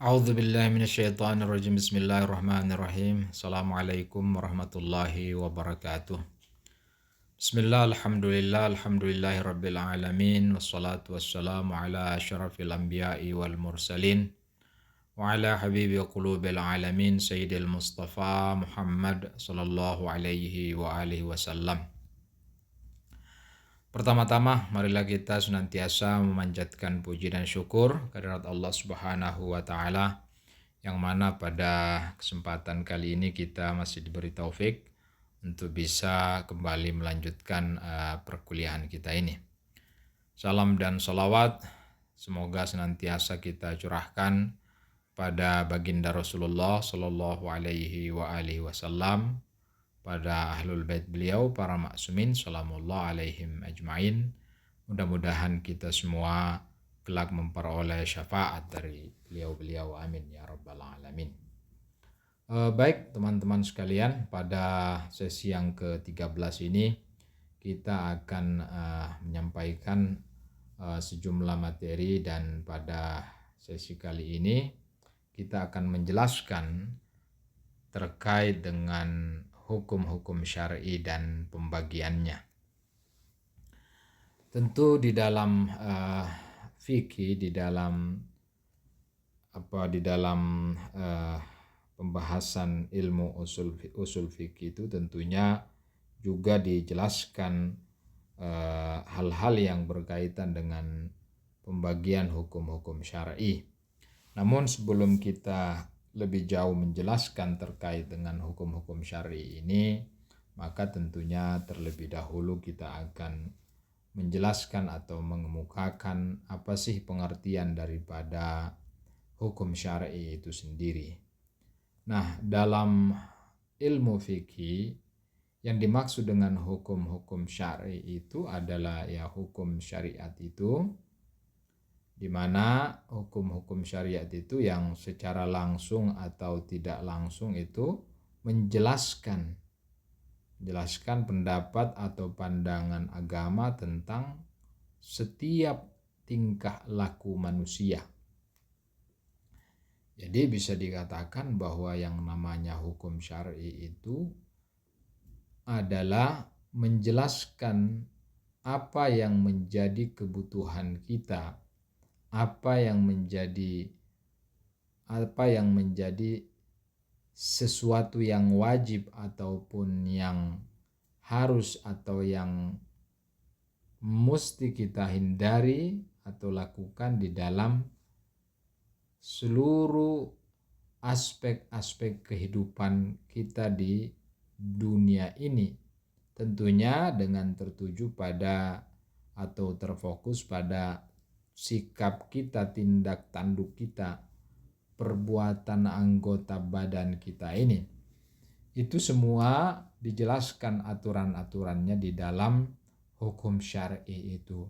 A'udzu billahi minasyaitonir rajim. Bismillahirrahmanirrahim. Assalamualaikum warahmatullahi wabarakatuh. Bismillah, alhamdulillah, alhamdulillahi rabbil alamin. Wassalatu wassalamu ala asyrafil anbiya'i wal mursalin. Wa ala habibi qulubil alamin Sayyidil Mustafa Muhammad sallallahu alaihi wa alihi wasallam. Pertama-tama, marilah kita senantiasa memanjatkan puji dan syukur kehadirat Allah Subhanahu wa taala, yang mana pada kesempatan kali ini kita masih diberi taufik untuk bisa kembali melanjutkan perkuliahan kita ini. Salam dan salawat semoga senantiasa kita curahkan pada baginda Rasulullah Sallallahu Alaihi Wasallam, pada ahlul bait beliau, para maksumin salamullah alaihim ajmain. Mudah-mudahan kita semua kelak memperoleh syafaat dari beliau-beliau, amin ya rabbal alamin. Baik teman-teman sekalian, pada sesi yang ke-13 ini kita akan menyampaikan sejumlah materi, dan pada sesi kali ini kita akan menjelaskan terkait dengan hukum-hukum syar'i dan pembagiannya. Tentu di dalam fikih, di dalam pembahasan ilmu usul fikih itu tentunya juga dijelaskan hal-hal yang berkaitan dengan pembagian hukum-hukum syar'i. Namun sebelum kita lebih jauh menjelaskan terkait dengan hukum-hukum syar'i ini, maka tentunya terlebih dahulu kita akan menjelaskan atau mengemukakan apa sih pengertian daripada hukum syar'i itu sendiri. Nah, dalam ilmu fikih yang dimaksud dengan hukum-hukum syar'i itu adalah hukum syariat itu, di mana hukum-hukum syariat itu yang secara langsung atau tidak langsung itu menjelaskan pendapat atau pandangan agama tentang setiap tingkah laku manusia. Jadi bisa dikatakan bahwa yang namanya hukum syar'i itu adalah menjelaskan apa yang menjadi kebutuhan kita, apa yang menjadi sesuatu yang wajib ataupun yang harus atau yang mesti kita hindari atau lakukan di dalam seluruh aspek-aspek kehidupan kita di dunia ini, tentunya dengan tertuju pada atau terfokus pada sikap kita, tindak tanduk kita, perbuatan anggota badan kita ini. Itu semua dijelaskan aturan-aturannya di dalam hukum syar'i itu.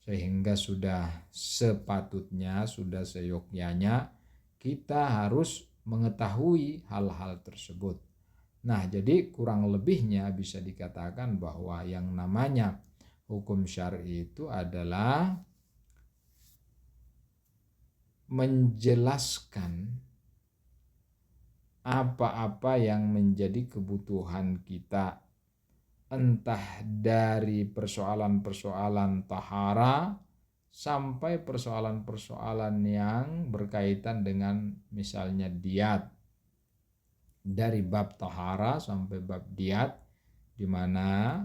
Sehingga sudah sepatutnya, sudah seyogyanya kita harus mengetahui hal-hal tersebut. Nah, jadi kurang lebihnya bisa dikatakan bahwa yang namanya hukum syar'i itu adalah menjelaskan apa-apa yang menjadi kebutuhan kita, entah dari persoalan-persoalan tahara sampai persoalan-persoalan yang berkaitan dengan misalnya diat, dari bab tahara sampai bab diat, di mana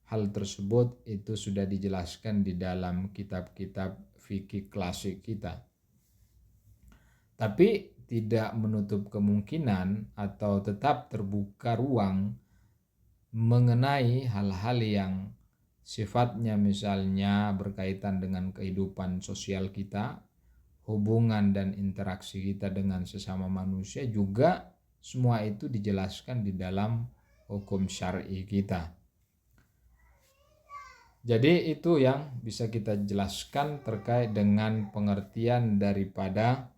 hal tersebut itu sudah dijelaskan di dalam kitab-kitab fikih klasik kita. Tapi tidak menutup kemungkinan atau tetap terbuka ruang mengenai hal-hal yang sifatnya misalnya berkaitan dengan kehidupan sosial kita, hubungan dan interaksi kita dengan sesama manusia, juga semua itu dijelaskan di dalam hukum syar'i kita. Jadi itu yang bisa kita jelaskan terkait dengan pengertian daripada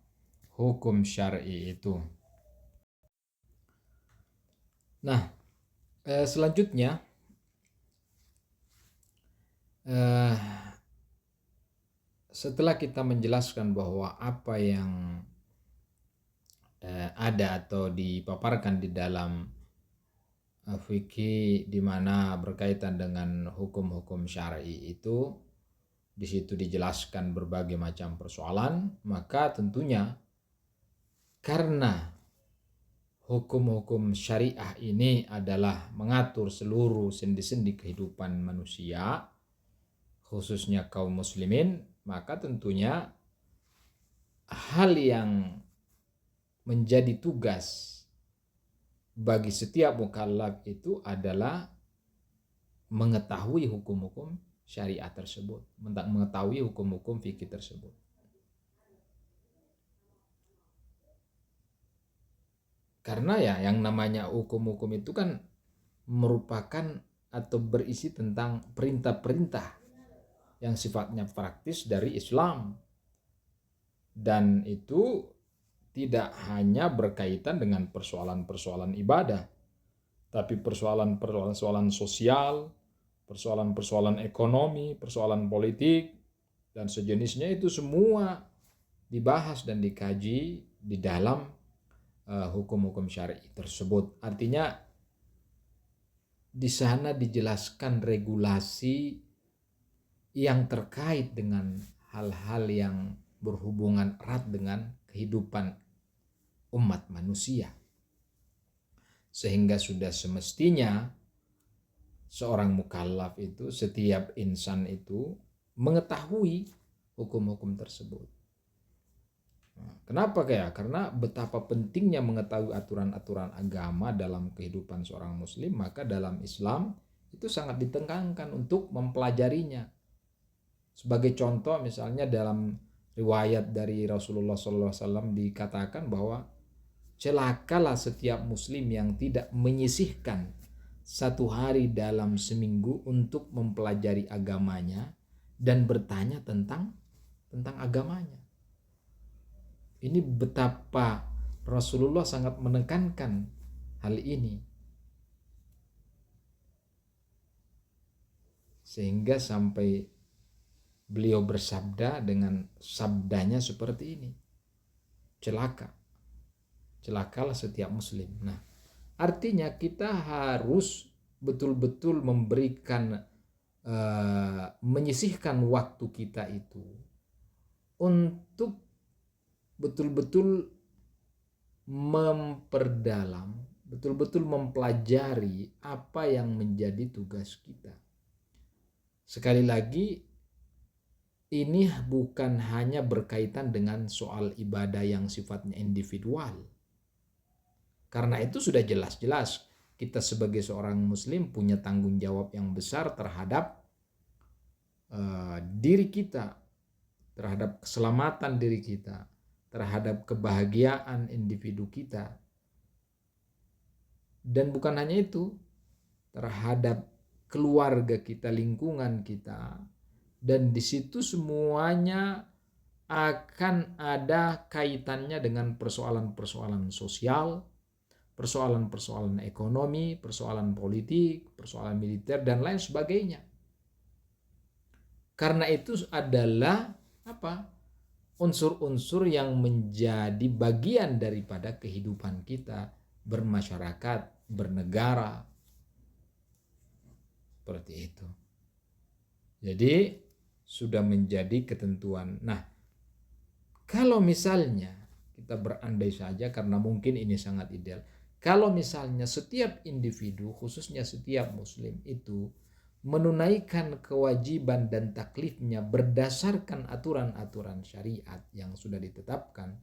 hukum syar'i itu. Nah, selanjutnya setelah kita menjelaskan bahwa apa yang ada atau dipaparkan di dalam fikih di mana berkaitan dengan hukum-hukum syar'i itu, di situ dijelaskan berbagai macam persoalan, maka tentunya karena hukum-hukum syariah ini adalah mengatur seluruh sendi-sendi kehidupan manusia, khususnya kaum muslimin, maka tentunya hal yang menjadi tugas bagi setiap mukallaf itu adalah mengetahui hukum-hukum syariat tersebut, mengetahui hukum-hukum fikih tersebut. Karena ya yang namanya hukum-hukum itu kan merupakan atau berisi tentang perintah-perintah yang sifatnya praktis dari Islam. Dan itu tidak hanya berkaitan dengan persoalan-persoalan ibadah, tapi persoalan-persoalan sosial, persoalan-persoalan ekonomi, persoalan politik, dan sejenisnya itu semua dibahas dan dikaji di dalam hukum-hukum syar'i tersebut. Artinya di sana dijelaskan regulasi yang terkait dengan hal-hal yang berhubungan erat dengan kehidupan umat manusia. Sehingga sudah semestinya seorang mukallaf itu, setiap insan itu mengetahui hukum-hukum tersebut. Kenapa kayak? Karena betapa pentingnya mengetahui aturan-aturan agama dalam kehidupan seorang muslim, maka dalam Islam itu sangat ditekankan untuk mempelajarinya. Sebagai contoh misalnya dalam riwayat dari Rasulullah SAW dikatakan bahwa celakalah setiap muslim yang tidak menyisihkan satu hari dalam seminggu untuk mempelajari agamanya dan bertanya tentang agamanya. Ini betapa Rasulullah sangat menekankan hal ini. Sehingga sampai beliau bersabda dengan sabdanya seperti ini. Celakalah setiap muslim. Nah, artinya kita harus betul-betul memberikan menyisihkan waktu kita itu untuk betul-betul memperdalam, betul-betul mempelajari apa yang menjadi tugas kita. Sekali lagi, ini bukan hanya berkaitan dengan soal ibadah yang sifatnya individual. Karena itu sudah jelas-jelas kita sebagai seorang muslim punya tanggung jawab yang besar terhadap diri kita, terhadap keselamatan diri kita, terhadap kebahagiaan individu kita. Dan bukan hanya itu, terhadap keluarga kita, lingkungan kita. Dan di situ semuanya akan ada kaitannya dengan persoalan-persoalan sosial, persoalan-persoalan ekonomi, persoalan politik, persoalan militer, dan lain sebagainya. Karena itu adalah unsur-unsur yang menjadi bagian daripada kehidupan kita bermasyarakat, bernegara. Seperti itu. Jadi sudah menjadi ketentuan. Nah, kalau misalnya kita berandai saja, karena mungkin ini sangat ideal, kalau misalnya setiap individu, khususnya setiap muslim itu menunaikan kewajiban dan taklifnya berdasarkan aturan-aturan syariat yang sudah ditetapkan,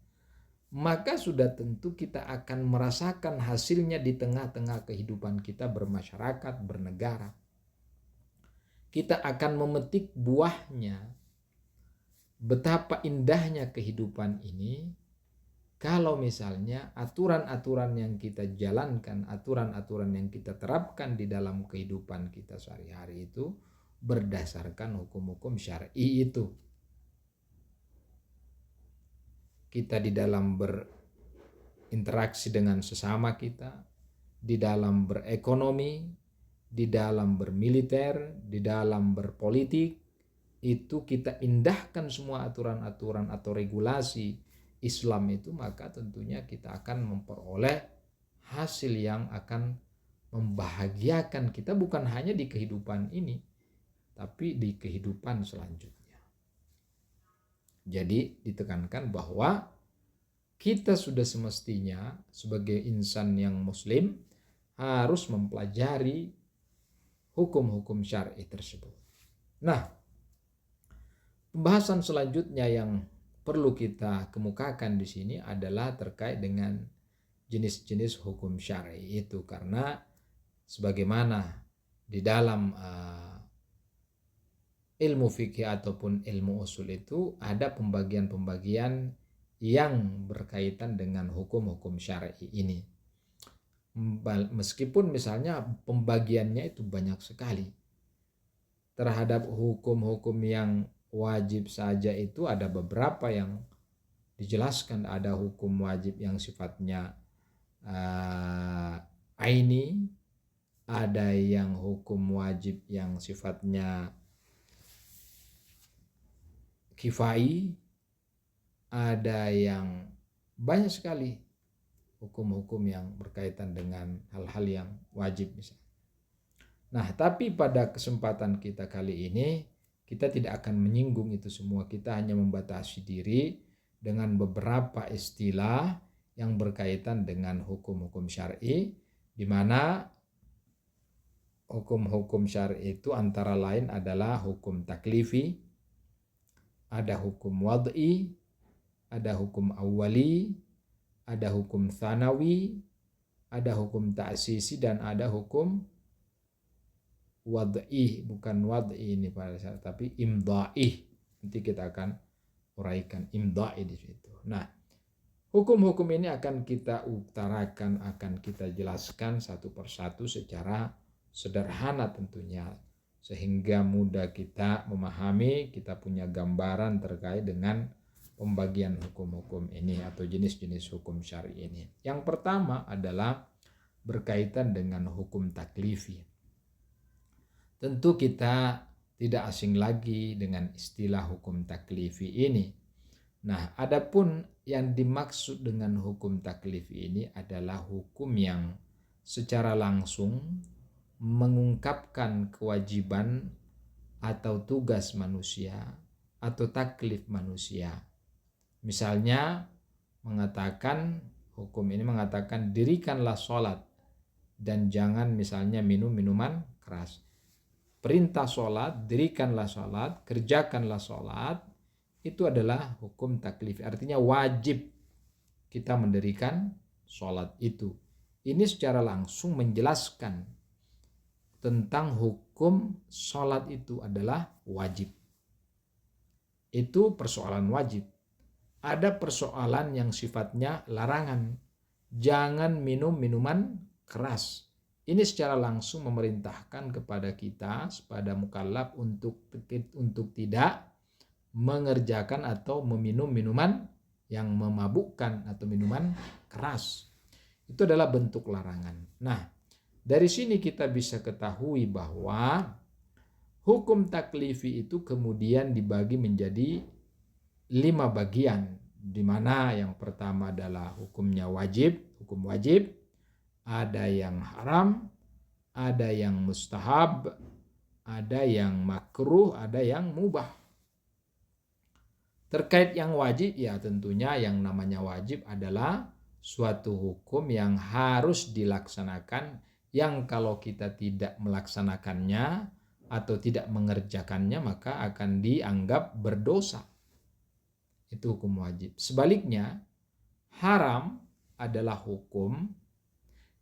maka sudah tentu kita akan merasakan hasilnya di tengah-tengah kehidupan kita bermasyarakat, bernegara. Kita akan memetik buahnya. Betapa indahnya kehidupan ini kalau misalnya aturan-aturan yang kita jalankan, aturan-aturan yang kita terapkan di dalam kehidupan kita sehari-hari itu berdasarkan hukum-hukum syar'i itu. Kita di dalam berinteraksi dengan sesama kita, di dalam berekonomi, di dalam bermiliter, di dalam berpolitik, itu kita indahkan semua aturan-aturan atau regulasi Islam itu, maka tentunya kita akan memperoleh hasil yang akan membahagiakan kita bukan hanya di kehidupan ini, tapi di kehidupan selanjutnya. Jadi ditekankan bahwa kita sudah semestinya sebagai insan yang muslim harus mempelajari hukum-hukum syar'i tersebut. Nah, pembahasan selanjutnya yang perlu kita kemukakan di sini adalah terkait dengan jenis-jenis hukum syar'i itu, karena sebagaimana di dalam ilmu fikih ataupun ilmu usul itu ada pembagian-pembagian yang berkaitan dengan hukum-hukum syar'i ini. Meskipun misalnya pembagiannya itu banyak sekali. Terhadap hukum-hukum yang wajib saja itu ada beberapa yang dijelaskan. Ada hukum wajib yang sifatnya aini, ada yang hukum wajib yang sifatnya kifai, ada yang banyak sekali hukum-hukum yang berkaitan dengan hal-hal yang wajib misalnya. Nah, tapi pada kesempatan kita kali ini kita tidak akan menyinggung itu semua. Kita hanya membatasi diri dengan beberapa istilah yang berkaitan dengan hukum-hukum syar'i, di mana hukum-hukum syar'i itu antara lain adalah hukum taklifi, ada hukum wad'i, ada hukum awwali, ada hukum tsanawi, ada hukum ta'sisi, dan ada hukum wad'i. Bukan wad'i ini pada saat, tapi imda'i. Nanti kita akan uraikan imda'i di situ. Nah, hukum-hukum ini akan kita utarakan, akan kita jelaskan satu persatu secara sederhana tentunya, sehingga mudah kita memahami, kita punya gambaran terkait dengan pembagian hukum-hukum ini atau jenis-jenis hukum syar'i ini. Yang pertama adalah berkaitan dengan hukum taklifi. Tentu kita tidak asing lagi dengan istilah hukum taklifi ini. Nah, adapun yang dimaksud dengan hukum taklifi ini adalah hukum yang secara langsung mengungkapkan kewajiban atau tugas manusia atau taklif manusia. Misalnya mengatakan, hukum ini mengatakan dirikanlah sholat dan jangan misalnya minum minuman keras. Perintah sholat, dirikanlah sholat, kerjakanlah sholat, itu adalah hukum taklif. Artinya wajib kita mendirikan sholat itu. Ini secara langsung menjelaskan tentang hukum sholat itu adalah wajib. Itu persoalan wajib. Ada persoalan yang sifatnya larangan. Jangan minum minuman keras. Ini secara langsung memerintahkan kepada kita, kepada mukallaf untuk tidak mengerjakan atau meminum minuman yang memabukkan atau minuman keras. Itu adalah bentuk larangan. Nah, dari sini kita bisa ketahui bahwa hukum taklifi itu kemudian dibagi menjadi 5 bagian, di mana yang pertama adalah hukumnya wajib, hukum wajib, ada yang haram, ada yang mustahab, ada yang makruh, ada yang mubah. Terkait yang wajib, ya tentunya yang namanya wajib adalah suatu hukum yang harus dilaksanakan, yang kalau kita tidak melaksanakannya atau tidak mengerjakannya maka akan dianggap berdosa. Itu hukum wajib. Sebaliknya, haram adalah hukum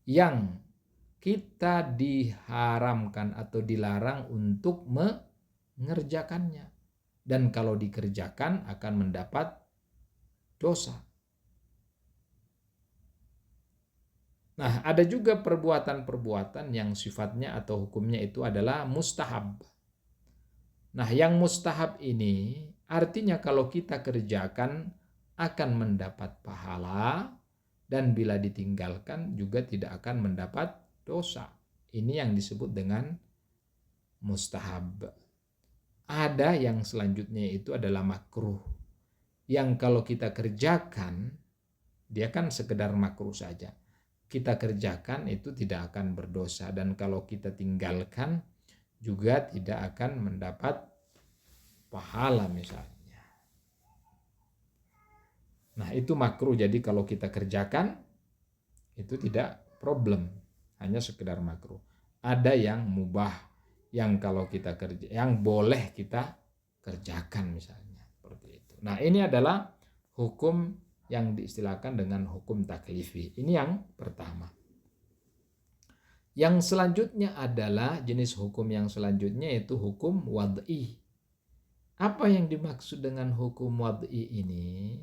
yang kita diharamkan atau dilarang untuk mengerjakannya. Dan kalau dikerjakan akan mendapat dosa. Nah, ada juga perbuatan-perbuatan yang sifatnya atau hukumnya itu adalah mustahab. Nah, yang mustahab ini artinya kalau kita kerjakan akan mendapat pahala, dan bila ditinggalkan juga tidak akan mendapat dosa. Ini yang disebut dengan mustahab. Ada yang selanjutnya itu adalah makruh. yang kalau kita kerjakan, dia kan sekedar makruh saja. Kita kerjakan itu tidak akan berdosa, dan kalau kita tinggalkan juga tidak akan mendapat pahala misalnya. Nah itu makruh, jadi kalau kita kerjakan itu tidak problem, hanya sekedar makruh. Ada yang mubah, yang kalau kita kerja, yang boleh kita kerjakan misalnya seperti itu. Nah ini adalah hukum yang diistilahkan dengan hukum taklifi. Ini yang pertama. Yang selanjutnya adalah jenis hukum yang selanjutnya, yaitu hukum wad'i. Apa yang dimaksud dengan hukum wad'i ini?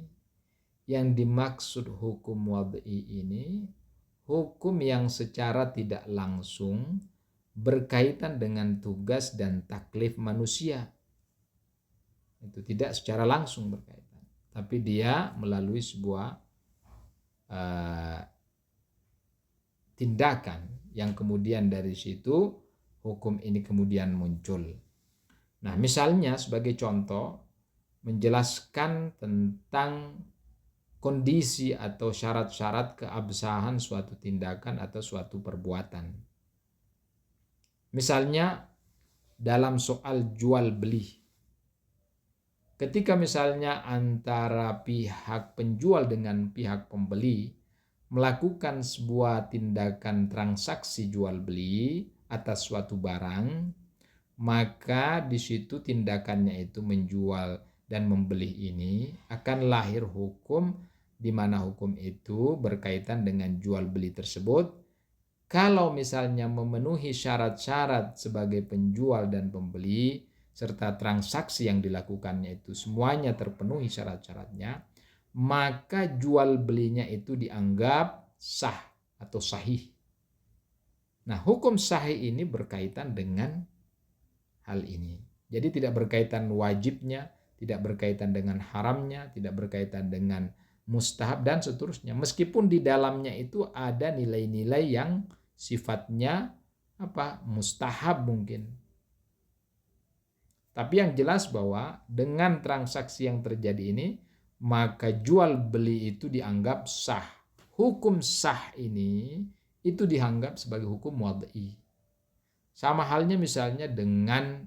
Yang dimaksud hukum wad'i ini, hukum yang secara tidak langsung berkaitan dengan tugas dan taklif manusia. Itu tidak secara langsung berkaitan, tapi dia melalui sebuah tindakan yang kemudian dari situ hukum ini kemudian muncul. Nah, misalnya sebagai contoh menjelaskan tentang kondisi atau syarat-syarat keabsahan suatu tindakan atau suatu perbuatan. Misalnya dalam soal jual beli. Ketika misalnya antara pihak penjual dengan pihak pembeli melakukan sebuah tindakan transaksi jual beli atas suatu barang, maka di situ tindakannya itu menjual dan membeli ini akan lahir hukum, di mana hukum itu berkaitan dengan jual beli tersebut. Kalau misalnya memenuhi syarat-syarat sebagai penjual dan pembeli serta transaksi yang dilakukannya itu semuanya terpenuhi syarat-syaratnya, maka jual belinya itu dianggap sah atau sahih. Nah, hukum sahih ini berkaitan dengan hal ini. Jadi tidak berkaitan wajibnya, tidak berkaitan dengan haramnya, tidak berkaitan dengan mustahab dan seterusnya. Meskipun di dalamnya itu ada nilai-nilai yang sifatnya mustahab mungkin. Tapi yang jelas bahwa dengan transaksi yang terjadi ini, maka jual beli itu dianggap sah. Hukum sah ini itu dianggap sebagai hukum wad'i. Sama halnya misalnya dengan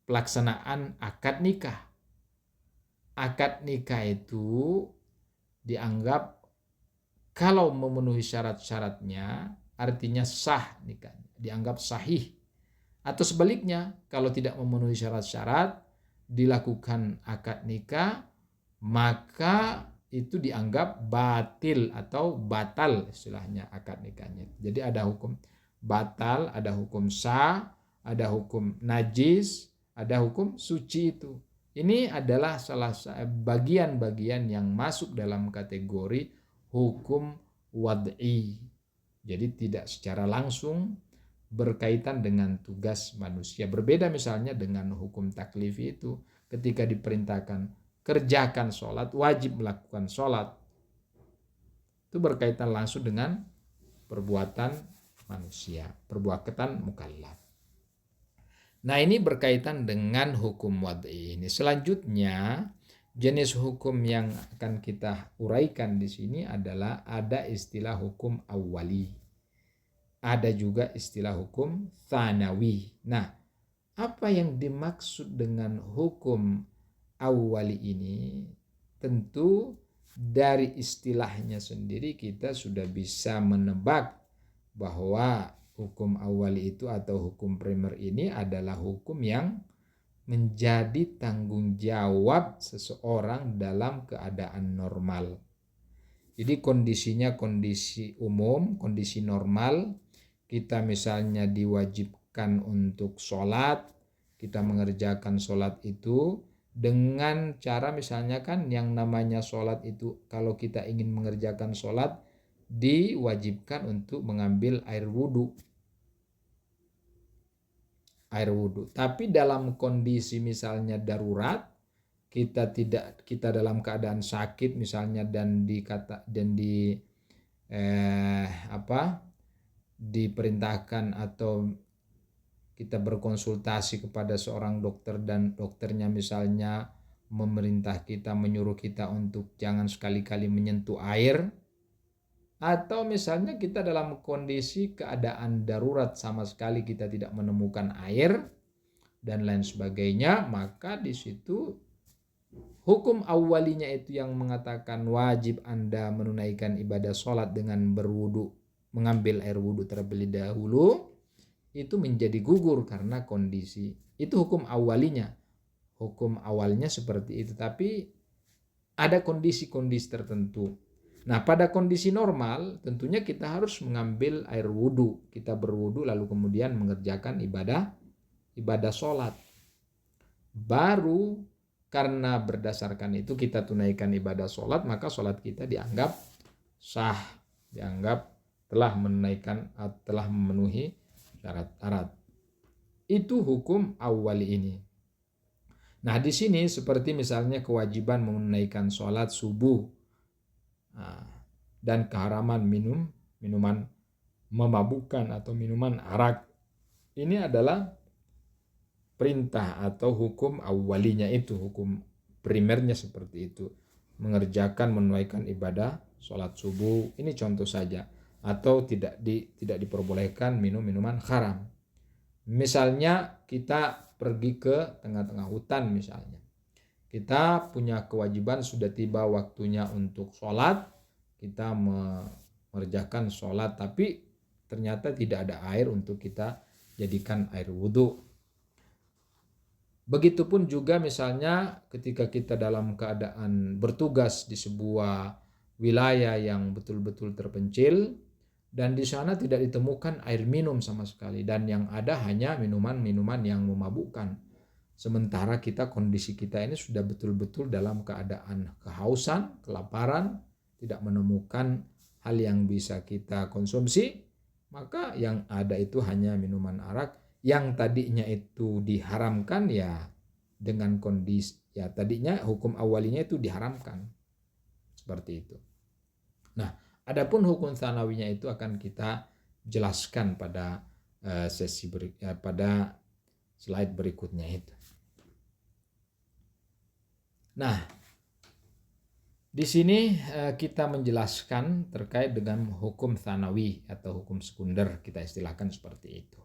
pelaksanaan akad nikah. Akad nikah itu dianggap kalau memenuhi syarat-syaratnya artinya sah nikahnya, dianggap sahih. Atau sebaliknya, kalau tidak memenuhi syarat-syarat dilakukan akad nikah, maka itu dianggap batil atau batal istilahnya akad nikahnya. Jadi ada hukum batal, ada hukum sah, ada hukum najis, ada hukum suci itu. Ini adalah salah satu bagian-bagian yang masuk dalam kategori hukum wad'i. Jadi tidak secara langsung berkaitan dengan tugas manusia. Berbeda misalnya dengan hukum taklifi itu, ketika diperintahkan kerjakan sholat, wajib melakukan sholat. Itu berkaitan langsung dengan perbuatan manusia, perbuatan mukallaf. Nah ini berkaitan dengan hukum wad'i ini. Selanjutnya jenis hukum yang akan kita uraikan di sini adalah ada istilah hukum awwali. Ada juga istilah hukum tsanawi. Nah, apa yang dimaksud dengan hukum awwali ini? Tentu dari istilahnya sendiri kita sudah bisa menebak bahwa hukum awwali itu atau hukum primer ini adalah hukum yang menjadi tanggung jawab seseorang dalam keadaan normal. Jadi kondisinya kondisi umum, kondisi normal. Kita misalnya diwajibkan untuk sholat, kita mengerjakan sholat itu dengan cara misalnya kan yang namanya sholat itu kalau kita ingin mengerjakan sholat diwajibkan untuk mengambil air wudhu. Tapi dalam kondisi misalnya darurat, kita dalam keadaan sakit misalnya dan diperintahkan atau kita berkonsultasi kepada seorang dokter dan dokternya misalnya memerintah kita, menyuruh kita untuk jangan sekali-kali menyentuh air, atau misalnya kita dalam kondisi keadaan darurat sama sekali kita tidak menemukan air dan lain sebagainya, maka di situ hukum awalinya itu yang mengatakan wajib Anda menunaikan ibadah sholat dengan berwudu, mengambil air wudu terlebih dahulu, itu menjadi gugur karena kondisi. Itu hukum awalinya. Hukum awalnya seperti itu, tapi ada kondisi-kondisi tertentu. Nah, pada kondisi normal tentunya kita harus mengambil air wudu. Kita berwudu lalu kemudian mengerjakan ibadah sholat. Baru karena berdasarkan itu kita tunaikan ibadah sholat, maka sholat kita dianggap sah, dianggap telah memenuhi syarat-syarat. Itu hukum awali ini. Nah, di sini seperti misalnya kewajiban menunaikan sholat subuh dan keharaman minuman memabukkan atau minuman arak. Ini adalah perintah atau hukum awalinya, itu hukum primernya seperti itu. Menunaikan ibadah sholat subuh, ini contoh saja. Atau tidak diperbolehkan minum minuman haram. Misalnya kita pergi ke tengah-tengah hutan misalnya. Kita punya kewajiban, sudah tiba waktunya untuk sholat, kita mengerjakan sholat, tapi ternyata tidak ada air untuk kita jadikan air wudhu. Begitupun juga misalnya ketika kita dalam keadaan bertugas di sebuah wilayah yang betul-betul terpencil, dan di sana tidak ditemukan air minum sama sekali, dan yang ada hanya minuman-minuman yang memabukkan. Sementara kondisi kita ini sudah betul-betul dalam keadaan kehausan, kelaparan, tidak menemukan hal yang bisa kita konsumsi, maka yang ada itu hanya minuman arak yang tadinya itu diharamkan, ya dengan kondisi, ya tadinya hukum awalinya itu diharamkan. Seperti itu. Nah, adapun hukum tsanawinya itu akan kita jelaskan pada pada slide berikutnya itu. Nah, di sini kita menjelaskan terkait dengan hukum tsanawi atau hukum sekunder, kita istilahkan seperti itu.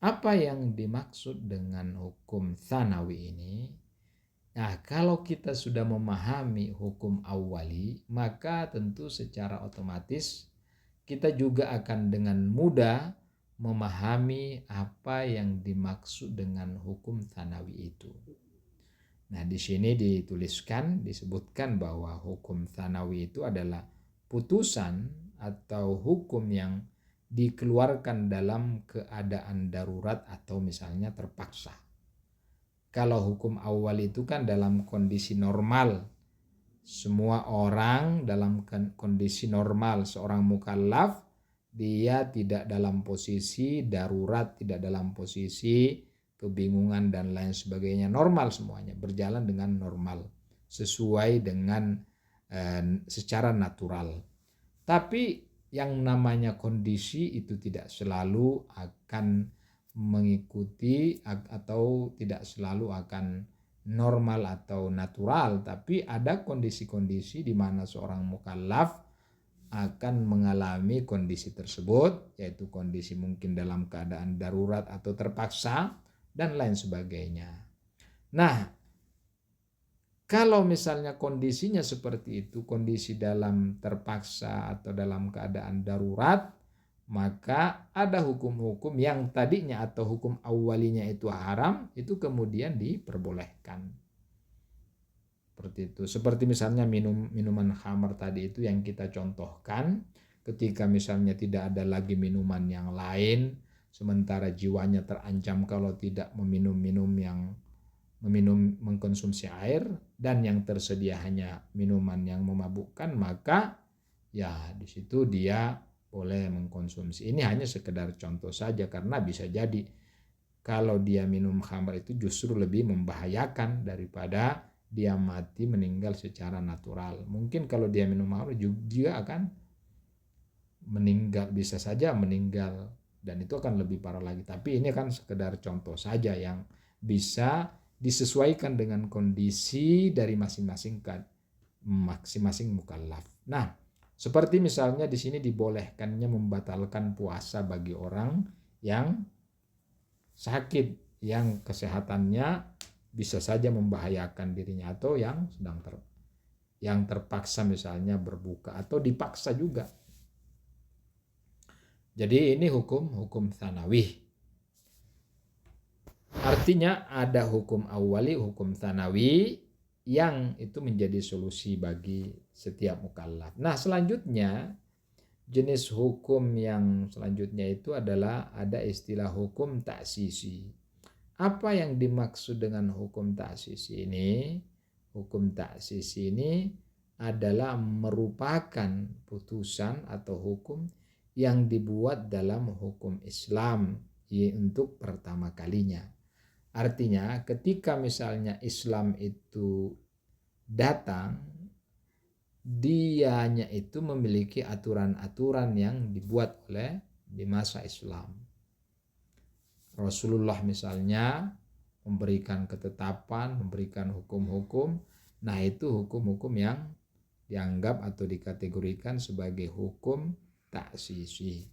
Apa yang dimaksud dengan hukum tsanawi ini? Nah, kalau kita sudah memahami hukum awali, maka tentu secara otomatis kita juga akan dengan mudah memahami apa yang dimaksud dengan hukum tsanawi itu. Nah, di sini disebutkan bahwa hukum tsanawi itu adalah putusan atau hukum yang dikeluarkan dalam keadaan darurat atau misalnya terpaksa. Kalau hukum awal itu kan dalam kondisi normal, semua orang dalam kondisi normal, seorang mukallaf dia tidak dalam posisi darurat, tidak dalam posisi kebingungan dan lain sebagainya, normal semuanya, berjalan dengan normal sesuai dengan secara natural. Tapi yang namanya kondisi itu tidak selalu akan mengikuti atau tidak selalu akan normal atau natural, tapi ada kondisi-kondisi di mana seorang mukallaf akan mengalami kondisi tersebut, yaitu kondisi mungkin dalam keadaan darurat atau terpaksa dan lain sebagainya. Nah, kalau misalnya kondisinya seperti itu, kondisi dalam terpaksa atau dalam keadaan darurat, maka ada hukum-hukum yang tadinya atau hukum awalinya itu haram, itu kemudian diperbolehkan. Seperti itu. Seperti misalnya minuman khamar tadi itu yang kita contohkan, ketika misalnya tidak ada lagi minuman yang lain, sementara jiwanya terancam kalau tidak mengkonsumsi air, dan yang tersedia hanya minuman yang memabukkan, maka ya di situ dia boleh mengkonsumsi. Ini hanya sekedar contoh saja, karena bisa jadi kalau dia minum khamar itu justru lebih membahayakan daripada dia mati meninggal secara natural. Mungkin kalau dia minum khamar juga akan meninggal, bisa saja meninggal, dan itu akan lebih parah lagi. Tapi ini kan sekedar contoh saja yang bisa disesuaikan dengan kondisi dari masing-masing mukallaf. Nah, seperti misalnya di sini dibolehkannya membatalkan puasa bagi orang yang sakit, yang kesehatannya bisa saja membahayakan dirinya, atau yang yang terpaksa misalnya berbuka atau dipaksa juga. Jadi ini hukum tsanawih. Artinya ada hukum awali, hukum tsanawi yang itu menjadi solusi bagi setiap mukallaf. Nah, selanjutnya jenis hukum yang selanjutnya itu adalah ada istilah hukum taksisi. Apa yang dimaksud dengan hukum taksisi ini? Hukum taksisi ini adalah merupakan putusan atau hukum yang dibuat dalam hukum Islam untuk pertama kalinya. Artinya ketika misalnya Islam itu datang, dianya itu memiliki aturan-aturan yang dibuat oleh di masa Islam. Rasulullah misalnya memberikan ketetapan, memberikan hukum-hukum. Nah, itu hukum-hukum yang dianggap atau dikategorikan sebagai hukum taksisi.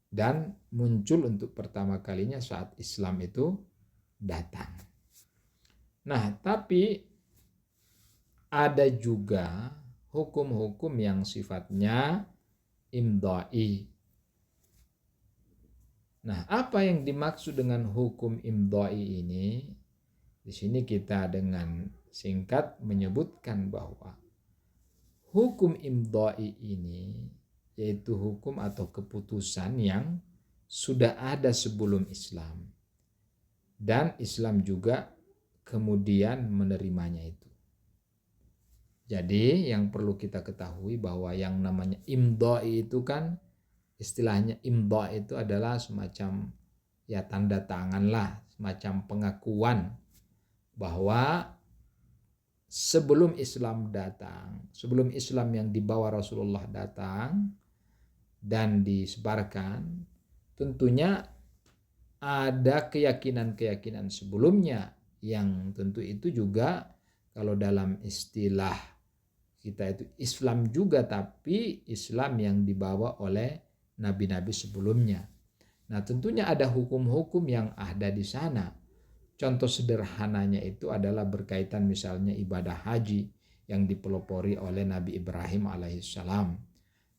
Dan muncul untuk pertama kalinya saat Islam itu datang. Nah, tapi ada juga hukum-hukum yang sifatnya imdha'i. Nah, apa yang dimaksud dengan hukum imdha'i ini? Di sini kita dengan singkat menyebutkan bahwa hukum imdha'i ini yaitu hukum atau keputusan yang sudah ada sebelum Islam. Dan Islam juga kemudian menerimanya itu. Jadi yang perlu kita ketahui bahwa yang namanya imdha'i itu kan istilahnya imdha' itu adalah semacam ya tanda tangan lah, semacam pengakuan bahwa sebelum Islam datang, sebelum Islam yang dibawa Rasulullah datang dan disebarkan, tentunya ada keyakinan-keyakinan sebelumnya yang tentu itu juga kalau dalam istilah kita itu Islam juga, tapi Islam yang dibawa oleh nabi-nabi sebelumnya. Nah, tentunya ada hukum-hukum yang ada di sana. Contoh sederhananya itu adalah berkaitan misalnya ibadah haji yang dipelopori oleh Nabi Ibrahim alaihissalam.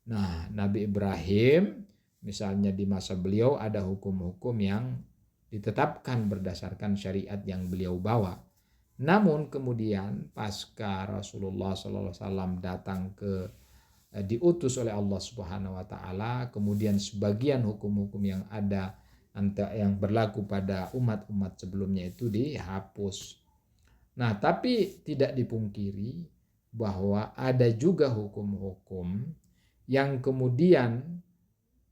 Nah, Nabi Ibrahim misalnya di masa beliau ada hukum-hukum yang ditetapkan berdasarkan syariat yang beliau bawa. Namun kemudian pasca Rasulullah SAW datang diutus oleh Allah Subhanahu Wa Taala, kemudian sebagian hukum-hukum yang ada yang berlaku pada umat-umat sebelumnya itu dihapus. Nah, tapi tidak dipungkiri bahwa ada juga hukum-hukum yang kemudian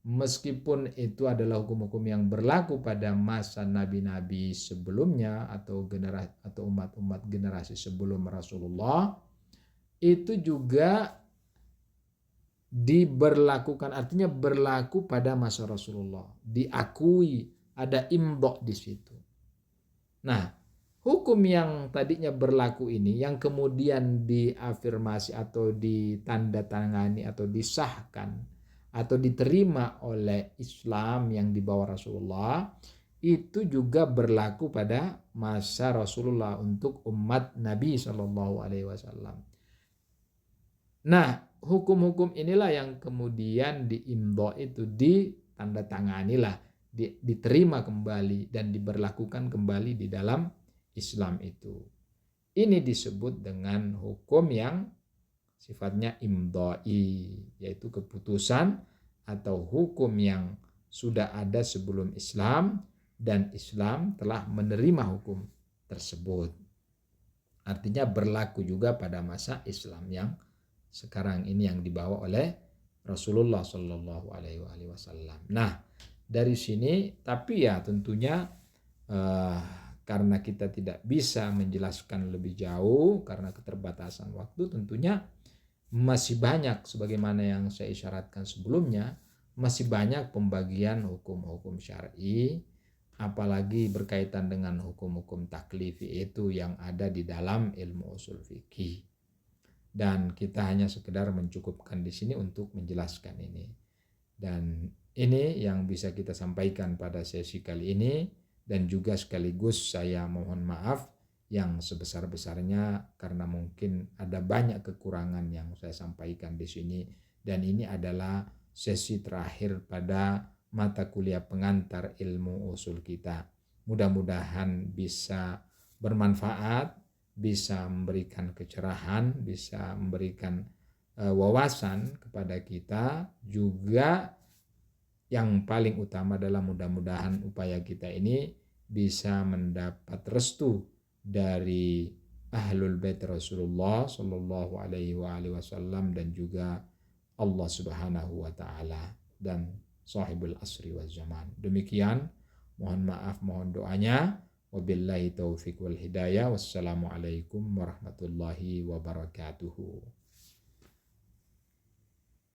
meskipun itu adalah hukum-hukum yang berlaku pada masa nabi-nabi sebelumnya atau umat-umat generasi sebelum Rasulullah, itu juga diberlakukan, artinya berlaku pada masa Rasulullah, diakui, ada imdha' di situ. Nah, hukum yang tadinya berlaku ini yang kemudian diafirmasi atau ditandatangani atau disahkan atau diterima oleh Islam yang dibawa Rasulullah, itu juga berlaku pada masa Rasulullah untuk umat Nabi SAW. Nah, hukum-hukum inilah yang kemudian diimdha' itu ditandatangani lah, diterima kembali dan diberlakukan kembali di dalam Islam itu. Ini disebut dengan hukum yang sifatnya imdha'i, yaitu keputusan atau hukum yang sudah ada sebelum Islam dan Islam telah menerima hukum tersebut. Artinya berlaku juga pada masa Islam yang sekarang ini yang dibawa oleh Rasulullah Shallallahu Alaihi Wasallam. Nah, dari sini tapi ya tentunya karena kita tidak bisa menjelaskan lebih jauh karena keterbatasan waktu, tentunya masih banyak sebagaimana yang saya isyaratkan sebelumnya, masih banyak pembagian hukum-hukum syar'i apalagi berkaitan dengan hukum-hukum taklifi itu yang ada di dalam ilmu usul fikih. Dan kita hanya sekedar mencukupkan di sini untuk menjelaskan ini. Dan ini yang bisa kita sampaikan pada sesi kali ini, dan juga sekaligus saya mohon maaf yang sebesar-besarnya karena mungkin ada banyak kekurangan yang saya sampaikan di sini, dan ini adalah sesi terakhir pada mata kuliah pengantar ilmu usul kita. Mudah-mudahan bisa bermanfaat, bisa memberikan kecerahan, bisa memberikan wawasan kepada kita. Juga yang paling utama adalah mudah-mudahan upaya kita ini bisa mendapat restu dari Ahlul Bait Rasulullah Shallallahu Alaihi Wasallam, dan juga Allah Subhanahu Wa Taala dan Sahibul Asri wal Zaman. Demikian, mohon maaf, mohon doanya. Wabillahi taufiq wal hidayah. Wassalamualaikum warahmatullahi wabarakatuh.